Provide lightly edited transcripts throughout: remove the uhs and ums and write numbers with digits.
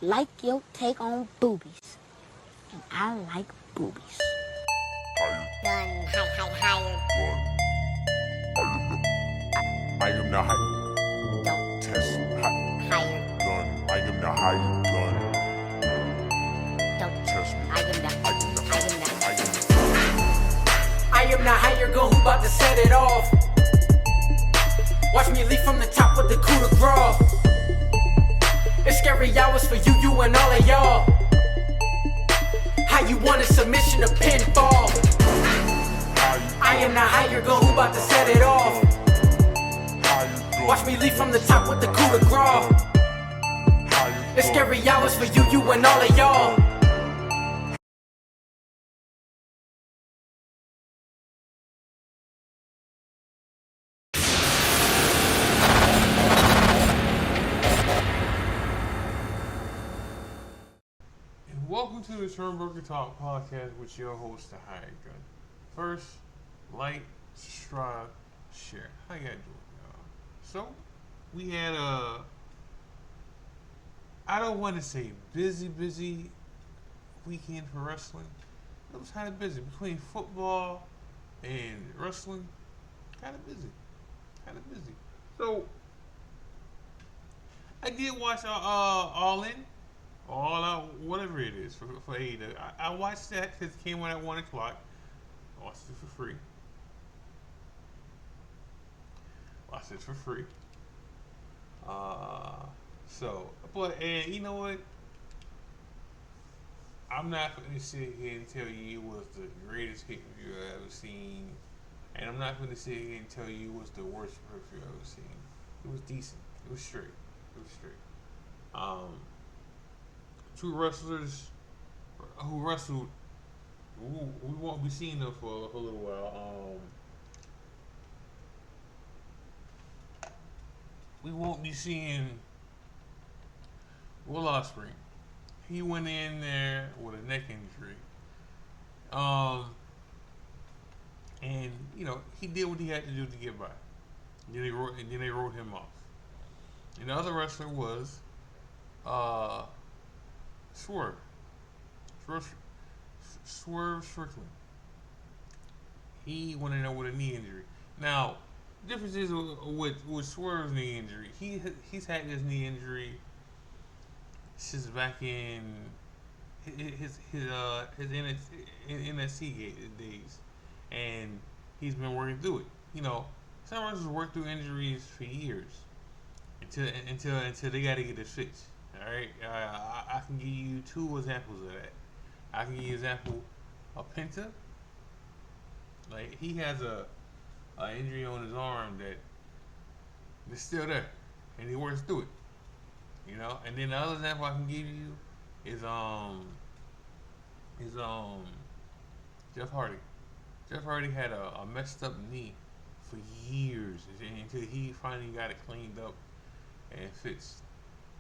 like your take on boobies. And I like boobies. Gun, higher. I am the high. Don't Test higher. gun. I am the higher gun. Don't Test me. I am the I am the higher gun who bout to set it off. Watch me leap from the top with the coup de grace. It's scary hours for you and all of y'all. How you want a submission to pinfall? I am the higher gun who bout to set it off. Watch me leap from the top with the coup de grace. It's scary hours for you and all of y'all. Welcome to the TurnBuckle Talk podcast with your host, the Higher Gun. First, like, subscribe, share. How y'all doing, y'all? So, we had I don't want to say busy weekend for wrestling. It was kind of busy between football and wrestling. Kind of busy. So, I did watch All In. All Out, whatever it is for AEW. I watched that because it came on at 1 o'clock. I watched it for free. And you know what? I'm not going to sit here and tell you it was the greatest pay-per-view I've ever seen. And I'm not going to sit here and tell you it was the worst pay-per-view I've ever seen. It was decent. It was straight. Two wrestlers who wrestled. We won't be seeing them for a little while. We won't be seeing Will Ospreay. He went in there with a neck injury. And you know he did what he had to do to get by. Then they wrote him off. And the other wrestler was Swerve Strickland. He went in there with a knee injury. Now, the difference is with Swerve's knee injury. He's had this knee injury since back in his NXT days, and he's been working through it. You know, some wrestlers work through injuries for years until they got to get it fixed. All right, I can give you two examples of that. I can give you an example of Penta. Like he has a injury on his arm that is still there, and he works through it. You know, and then the other example I can give you is Jeff Hardy. Jeff Hardy had a messed up knee for years until he finally got it cleaned up and fixed.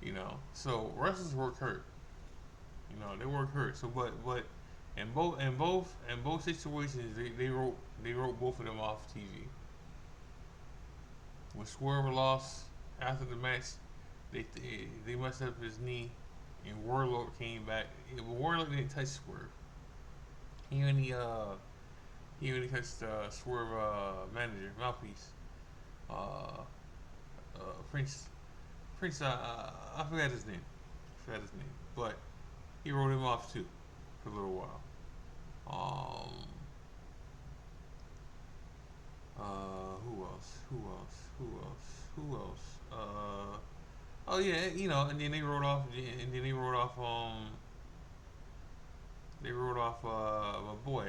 You know, so wrestlers work hurt. You know, they work hurt. So, but in both situations, they wrote both of them off TV. When Swerve lost after the match, they messed up his knee, and Warlord came back. Warlord didn't touch Swerve. He only touched Swerve manager mouthpiece. Prince, I forgot his name. But he wrote him off too for a little while. Who else? Oh yeah, you know, and then they wrote off my boy,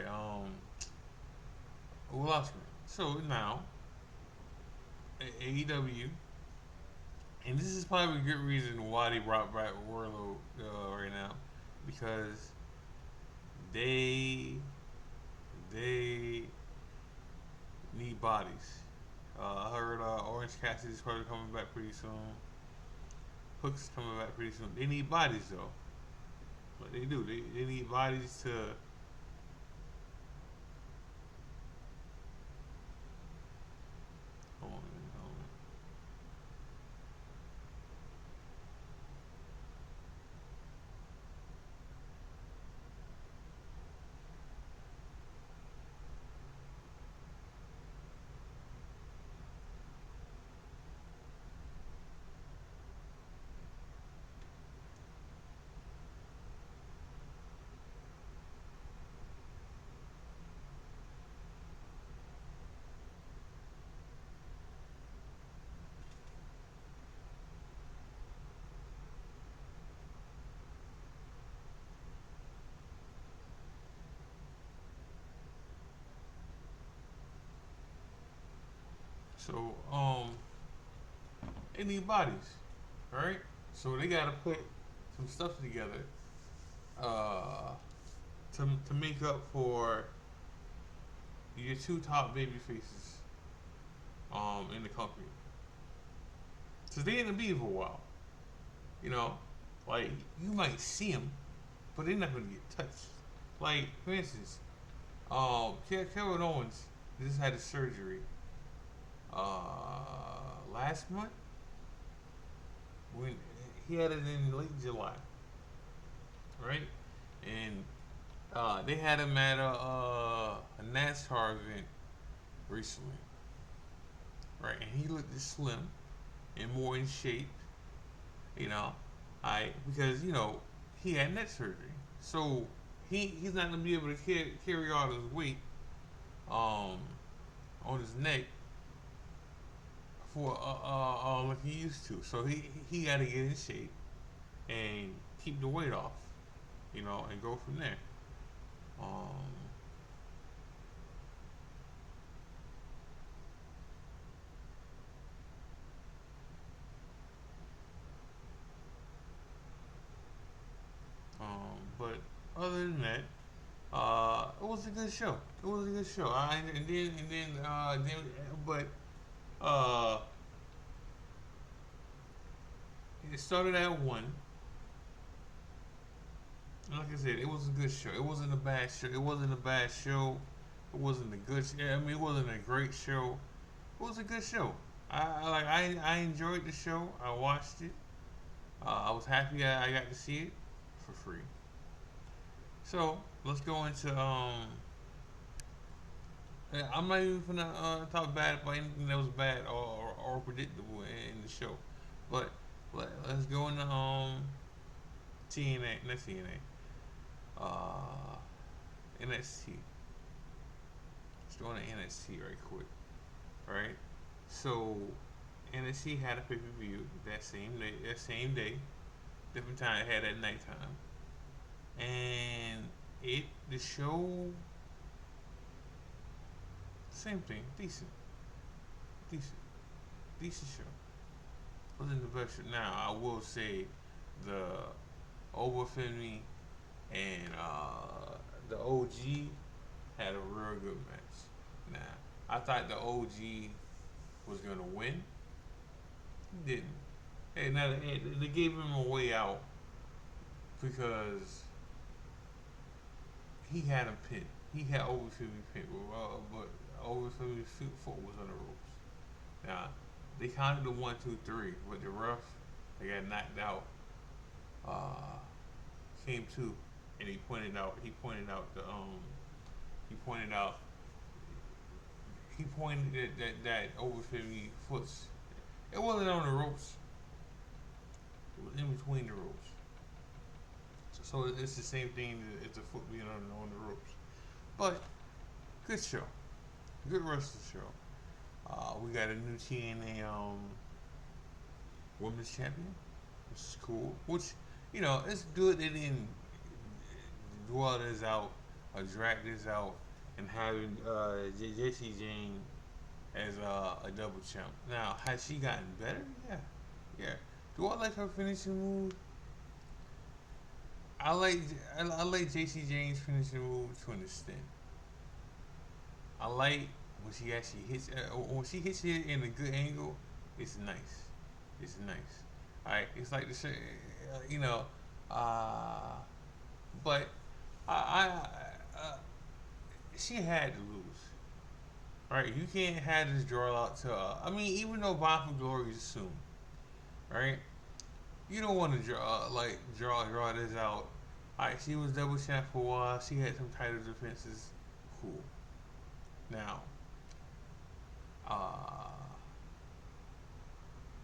Will Ospreay. So now AEW. And this is probably a good reason why they brought back Warlord right now, because they need bodies. I heard Orange Cassidy's probably coming back pretty soon. Hook's coming back pretty soon. They need bodies though. But they do. They need bodies to. Hold on. So they need bodies, right? So they gotta put some stuff together uh, to make up for your two top baby faces in the company. Cause they in the beef for a while, you know, like you might see them, but they're not gonna get touched. Like for instance, Kevin Owens just had a surgery last month when he had it in late July, right? And they had him at a NASCAR event recently, right? And he looked slim and more in shape, you know, because he had neck surgery, so he's not gonna be able to carry all his weight um on his neck for like he used to. So he got to get in shape and keep the weight off, and go from there. Um, but other than that, it was a good show. It was a good show. But uh, it started at 1. Like I said, it was a good show. It wasn't a bad show. It wasn't a bad show. It wasn't a good. I mean, it wasn't a great show. It was a good show. I enjoyed the show. I watched it. I was happy I got to see it for free. So let's go into I'm not even gonna talk bad about anything that was bad or predictable in the show, but let's go into TNA, not TNA, NXT. Let's go into NXT right quick. Alright? So NXT had a pay per view that same day. Different time, it had at nighttime. And the show, same thing, decent show. Wasn't the best show. Now I will say the Overfemi and the OG had a real good match. Now I thought the OG was gonna win. He didn't. Hey, now they gave him a way out because he had him pinned. He had Overfemi pinned, but Overfemi's foot was on the ropes. Now they counted the 1, 2, 3, but the ref, they got knocked out. Came to, and he pointed out that Overfemi foot's. It wasn't on the ropes. It was in between the ropes. So it's the same thing as the foot being on the ropes. But good show, good wrestling show. We got a new TNA Women's Champion, which is cool. Which it's good they didn't draw this out or drag this out and having JC Jane as a double champ. Now, has she gotten better? Yeah. Do I like her finishing move? I like JC Jane's finishing move to an extent. I like when she actually hits. When she hits it in a good angle, it's nice. It's nice. Alright, it's like the shit, but she had to lose. Right? You can't have this draw out to. I mean, even though Bound for Glory is assumed, right? You don't want to draw this out. Alright, she was double champ for a while. She had some title defenses. Cool. Now,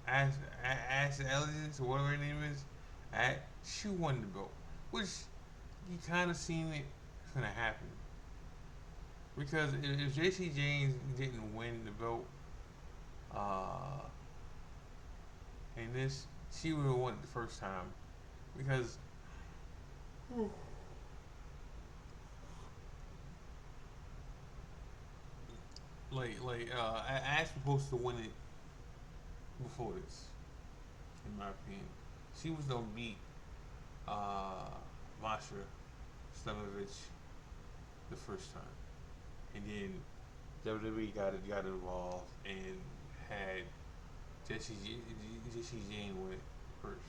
Ash Elegance or whatever her name is, she won the belt, which you kind of seen it gonna happen. Because if JC James didn't win the belt, in this, she would have won it the first time. Because Ash was supposed to win it before this, in my opinion. She was gonna beat Masha Slamovich the first time, and then WWE got involved and had Jesse Jane win it first.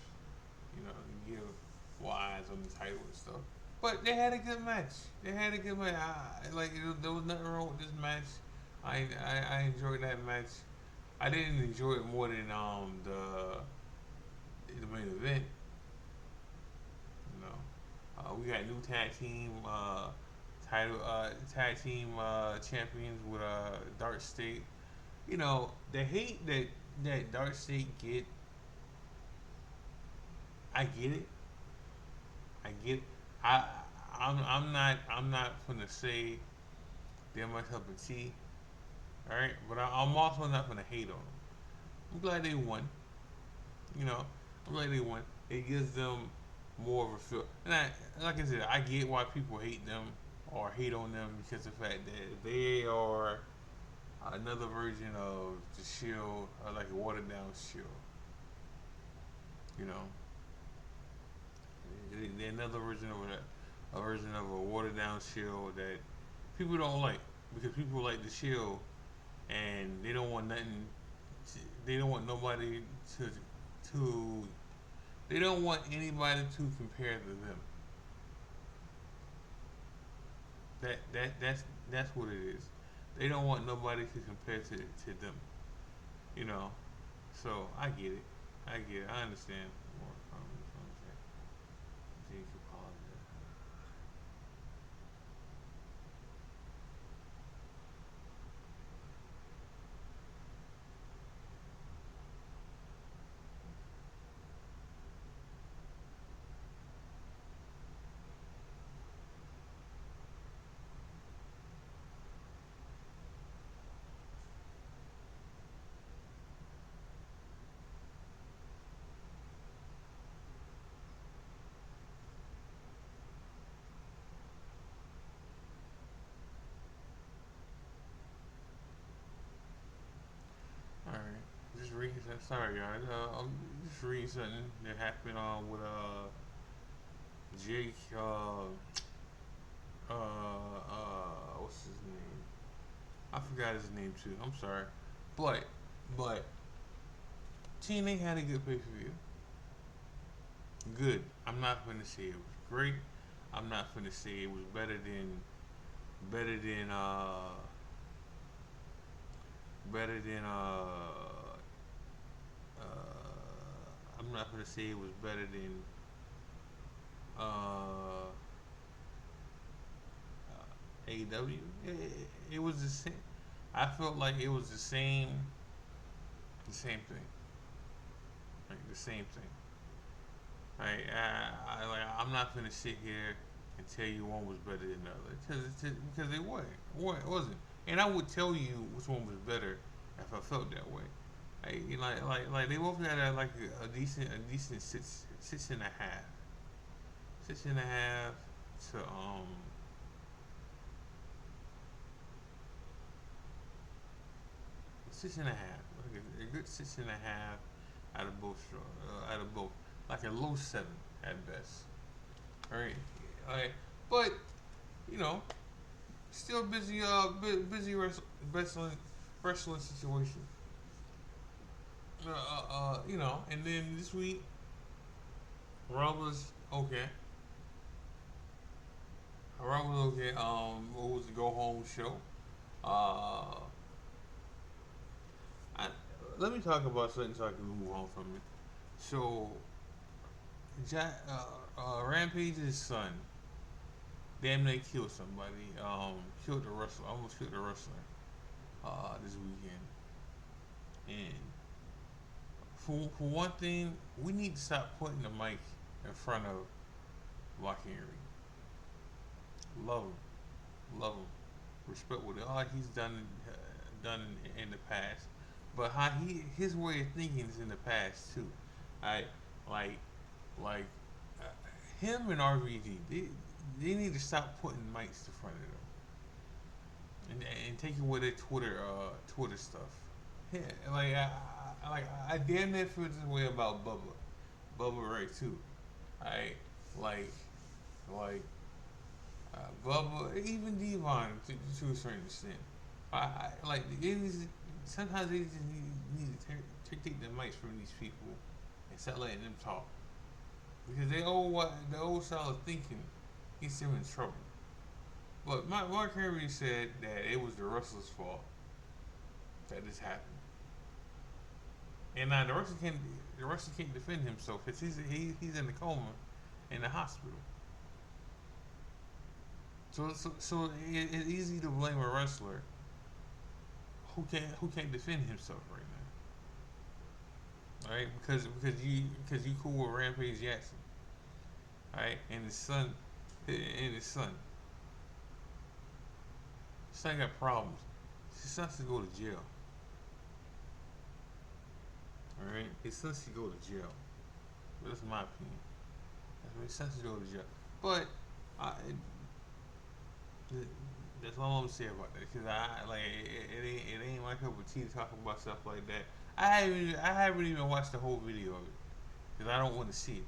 You know, and give wise on the title and stuff. But they had a good match. They had a good match. There was nothing wrong with this match. I enjoyed that match. I didn't enjoy it more than the main event. You know, we got new tag team champions with Dark State. You know, the hate that Dark State get, I get it. I get it. I'm not gonna say they're my cup of tea. All right, but I'm also not gonna hate on them. I'm glad they won. You know, I'm glad they won. It gives them more of a feel. And like I said, I get why people hate them or hate on them because of the fact that they are another version of the Shield, or like a watered down Shield. You know, they're another version of a version of a watered down Shield that people don't like because people like the Shield and they don't want nothing. They don't want nobody to. They don't want anybody to compare to them. That's what it is. They don't want nobody to compare to them. You know. So I get it. I get it. I understand. More Jake apologize. All right. Just reading. Sorry, guys. I'm just reading something that happened with Jake. What's his name? I forgot his name too. I'm sorry, but TNA had a good pay per view. Good. I'm not gonna say it was great. I'm not gonna say it was better than better than I'm not gonna say it was better than uh, AEW. It was the same. I felt like it was the same thing, like the same thing. I'm not gonna sit here and tell you one was better than the other because it wasn't. It wasn't. And I would tell you which one was better if I felt that way. Like they both had a decent six and a half, 6.5 to 6.5, like a good 6.5 out of both out of both, like a low 7 at best. All right, but you know, still busy busy wrestling situation. You know, and then this week, Raw was okay. Raw was okay. What was the go home show? Uh, I, Let me talk about something so I can move on from it. So, Rampage's son damn near killed somebody. Killed the wrestler. Almost killed the wrestler. This weekend. And for one thing, we need to stop putting the mic in front of Mark Henry. Love him, love him. Respect what all he's done in the past, but how his way of thinking is in the past too. I like like him and RVD. They need to stop putting mics in front of them. and take it with their Twitter stuff. Yeah, like I damn near feel this way about Bubba Ray too. I like like Bubba, even Devon to a certain extent. I like sometimes they just need to take the mics from these people and start letting them talk because the old style of thinking gets them in trouble. But Mark Henry said that it was the wrestler's fault that this happened. And now the wrestler can't defend himself because he's in a coma in the hospital. So it's easy to blame a wrestler who can't defend himself right now. Right? Because you cool with Rampage Jackson. Right? And his son. His son got problems. His son should go to jail. Alright? His son should go to jail. But that's my opinion. His son should go to jail. But that's all I'm gonna say about that. Cause it ain't my cup of tea to talk about stuff like that. I haven't even watched the whole video of it. Cause I don't want to see it.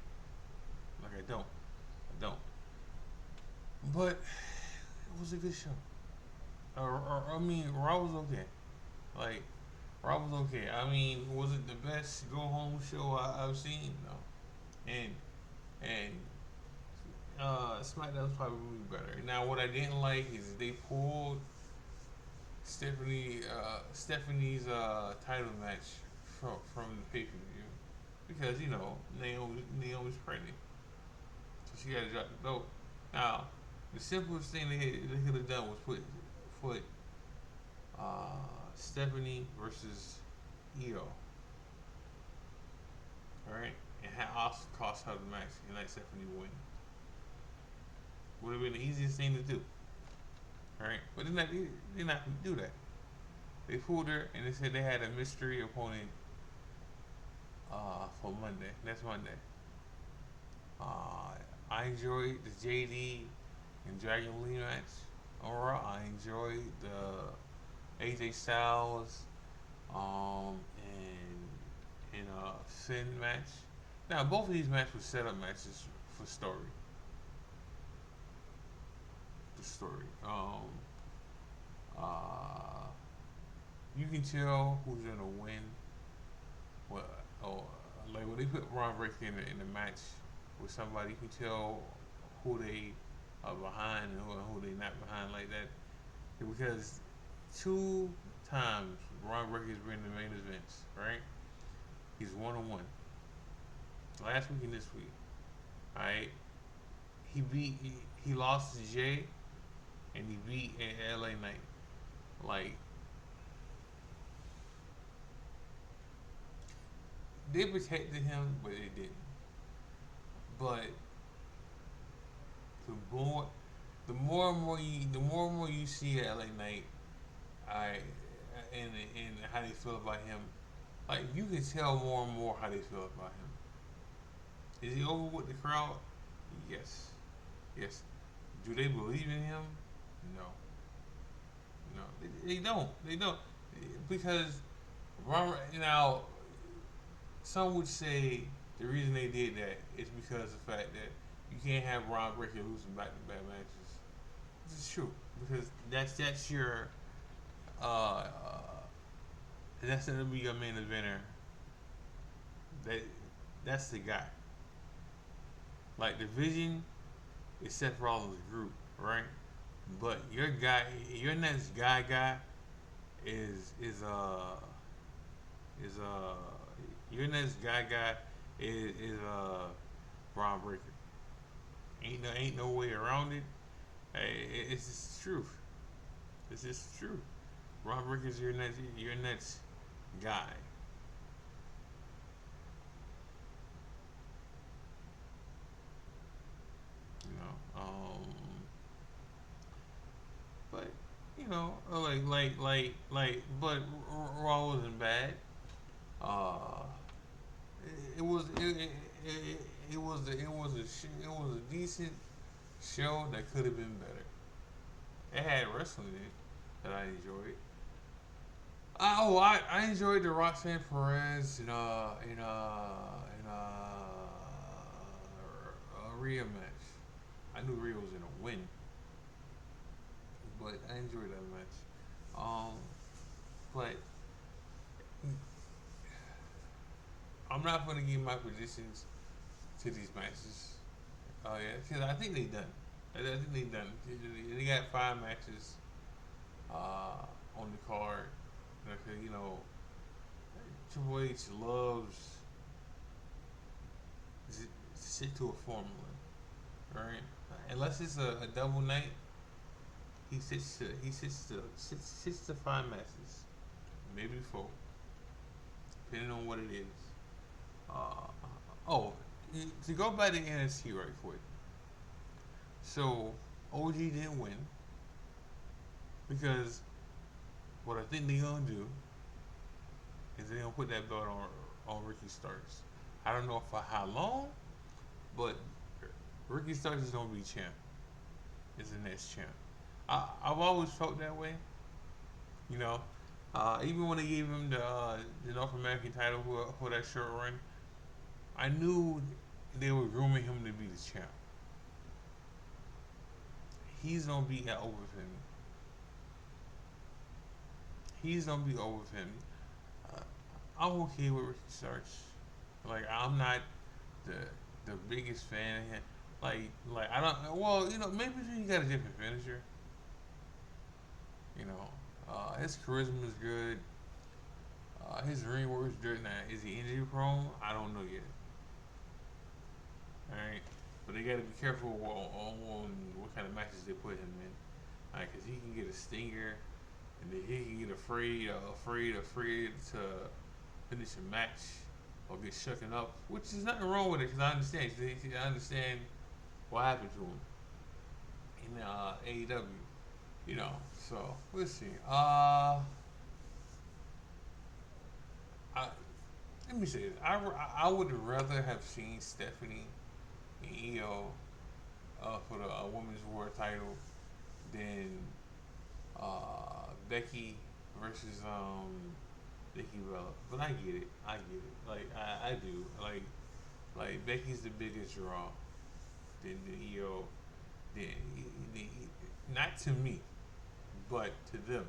Like I don't. But it was a good show. I mean, Raw was okay. Like, Raw was okay. I mean, was it the best go home show I've seen? No. And SmackDown was probably better. Now, what I didn't like is they pulled Stephanie's title match from the pay per view because Naomi's pregnant, so she had to drop the belt. Now, the simplest thing they could have done was put Stephanie versus Io, alright, and had Asuka cost her the match and let Stephanie win. Would have been the easiest thing to do, alright. But they're not gonna do that. They fooled her and they said they had a mystery opponent for Monday. Next Monday. I enjoyed the JD and Dragon Lee match on Raw. I enjoyed the AJ Styles and Finn match. Now both of these matches were set up matches for story. The story. You can tell who's gonna win. Like when they put Ron Breaker in the match with somebody, you can tell who they are behind and who they not behind like that. Because 2 times Ron Breaker's been in the main events, right? He's 1-1. Last week and this week, alright. He lost to Jay, and he beat LA Knight. Like, they protected him, but they didn't. But the more and more you see LA Knight, and how they feel about him, like you can tell more and more how they feel about him. Is he over with the crowd? Yes. Do they believe in him? No. They don't. Because now some would say the reason they did that is because of the fact that you can't have Ron Breaker losing back-to-back matches. This is true because that's your that's gonna be your main eventer. That's the guy. Like the vision is Seth Rollins' group, right? But your next guy is your next guy is Braun Breaker. Ain't no way around it. It's just the truth. It's just the truth. Braun Breaker's your next guy. But but Raw wasn't bad. It was a decent show that could have been better. It had wrestling in it. that I enjoyed. I enjoyed the Roxanne Perez Rhea match. I knew Rhea was gonna win, but I enjoyed that match. But I'm not gonna give my predictions to these matches. Oh yeah, because I think they done. I think they done. They got 5 matches on the card. Okay, you know, Triple H loves to stick to a formula, right? Unless it's a double night, he sits to 5 matches, maybe 4, depending on what it is. Oh, to go back to NXT right quick. So OG didn't win because what I think they're gonna do is they're gonna put that belt on Ricky Starks. I don't know for how long, but Ricky Starks is gonna be champ. Is the next champ. I've always felt that way. You know, even when they gave him the North American title for that short run, I knew they were grooming him to be the champ. He's gonna be over him. He's gonna be over him. I'm okay with Ricky Starks. Like I'm not the biggest fan of him. Like I don't. Well, you know, maybe he got a different finisher. You know, his charisma is good. His ring work is good. Now, is he injury prone? I don't know yet. All right, but they gotta be careful on what kind of matches they put him in. All right, because he can get a stinger, and then he can get afraid to finish a match or get shucking up, which is nothing wrong with it because I understand. I understand what happened to him in AEW, you know. So we'll see. Let me say this. I would rather have seen Stephanie and Io for the women's world title than Becky versus Nikki Bella. But I get it. Like I do. Like Becky's the biggest draw. Than Io. Not to me, but to them.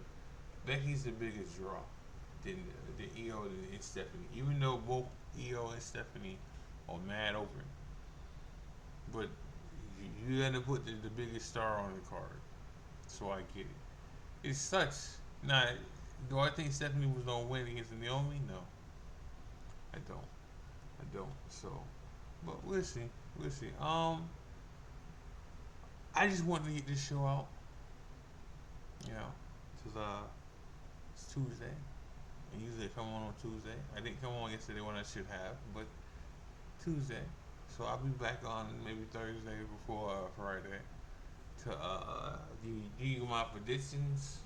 Becky's the biggest draw than Io and Stephanie. Even though both Io and Stephanie are mad open. But you gotta put the biggest star on the card. So I get it. It sucks. Now, do I think Stephanie was gonna win against Naomi? No. I don't. So, but we'll see. I just wanted to get this show out. You know, because it's Tuesday. And usually I come on Tuesday. I didn't come on yesterday when I should have, but Tuesday. So I'll be back on maybe Thursday before Friday to give you my predictions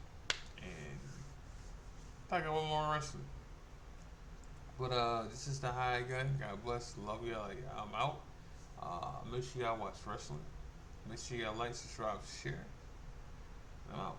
and talk about more wrestling. But this is the High Gun. God bless. Love y'all. I'm out. Make sure y'all watch wrestling. Make sure y'all like, subscribe, share. I'm out.